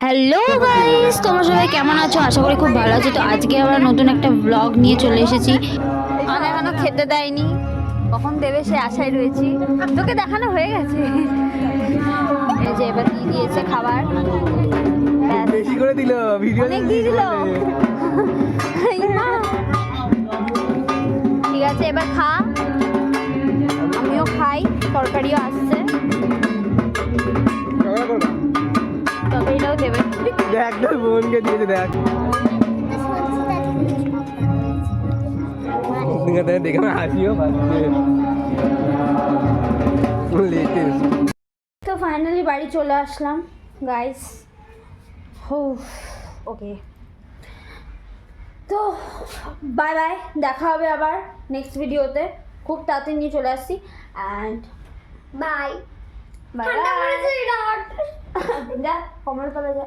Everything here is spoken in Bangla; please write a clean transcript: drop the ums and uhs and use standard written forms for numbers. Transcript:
হ্যালো গাইস, তোমরা সবাই কেমন আছো? আশা করি খুব ভালো আছো। তো আজকে আমরা নতুন একটা ব্লগ নিয়ে চলে এসেছি। আমাদের এখনো খেতে দেয়নি, কখন দেবে সে আশায় রয়েছি। তোকে দেখানো হয়ে গেছে, এই যে এবার দিয়ে দিয়েছে খাবার। বেশি করে দিল, ভিডিও অনেক দিয়ে দিল। ঠিক আছে, এবার খা, আমিও খাই। তরকারিও আসছে, তরকারিটাও দেবে। দেখ তোর বোনকে দিয়েছে, দেখ দেখে আমার হাসিও পাচ্ছে। তো ফাইনালি বাড়ি চলে আসলাম গাইস। ওকে, তো বাই বাই, দেখা হবে আবার নেক্সট ভিডিওতে। খুব তাড়াতাড়ি নিয়ে চলে আসছি। And by. বাই ঠান্ডা পড়েছে বিরাট। যা কমল তলে যা।